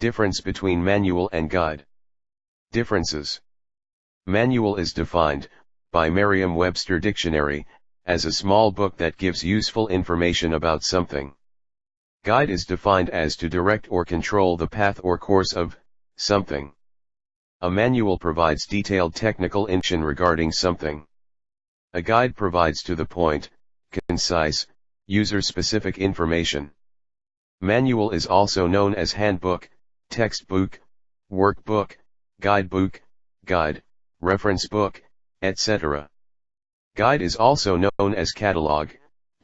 Difference between manual and guide. Differences. Manual is defined, by Merriam-Webster Dictionary, as a small book that gives useful information about something. Guide is defined as to direct or control the path or course of something. A manual provides detailed technical information regarding something. A guide provides to the point, concise, user-specific information. Manual is also known as handbook, textbook, workbook, guidebook, guide, reference book, etc. Guide is also known as catalog,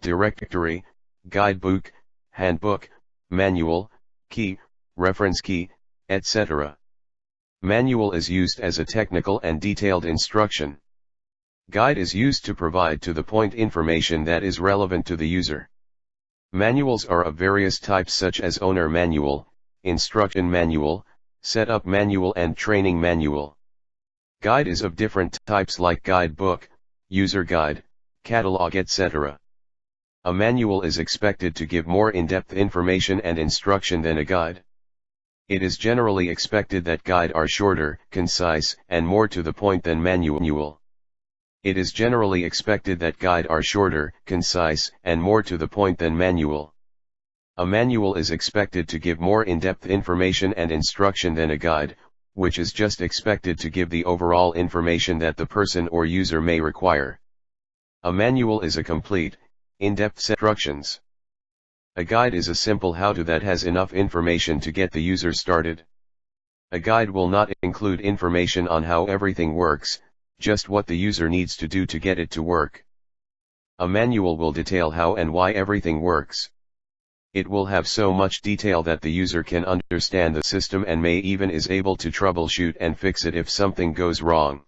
directory, guidebook, handbook, manual, key, reference key, etc. Manual is used as a technical and detailed instruction. Guide is used to provide to the point information that is relevant to the user. Manuals are of various types such as owner manual, instruction manual, setup manual and training manual. Guide is of different types like guidebook, user guide, catalog etc. A manual is expected to give more in-depth information and instruction than a guide. It is generally expected that guide are shorter, concise, and more to the point than manual. It is generally expected that guide are shorter, concise, and more to the point than manual. A manual is expected to give more in-depth information and instruction than a guide, which is just expected to give the overall information that the person or user may require. A manual is a complete, in-depth instructions. A guide is a simple how-to that has enough information to get the user started. A guide will not include information on how everything works, just what the user needs to do to get it to work. A manual will detail how and why everything works. It will have so much detail that the user can understand the system and may even is able to troubleshoot and fix it if something goes wrong.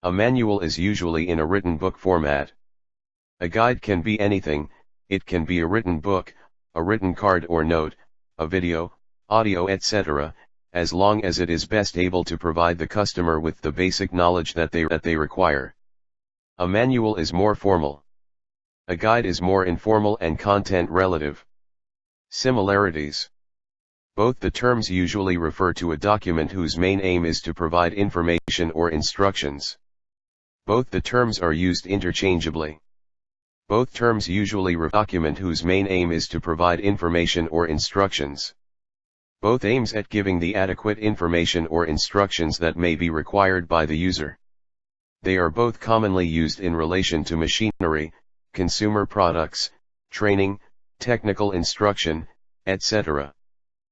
A manual is usually in a written book format. A guide can be anything. It can be a written book, a written card or note, a video, audio etc., as long as it is best able to provide the customer with the basic knowledge that they require. A manual is more formal. A guide is more informal and content relative. Similarities. Both the terms usually refer to a document whose main aim is to provide information or instructions. Both the terms are used interchangeably. Both terms usually refer to a document whose main aim is to provide information or instructions. Both aims at giving the adequate information or instructions that may be required by the user. They are both commonly used in relation to machinery, consumer products, training, technical instruction, etc.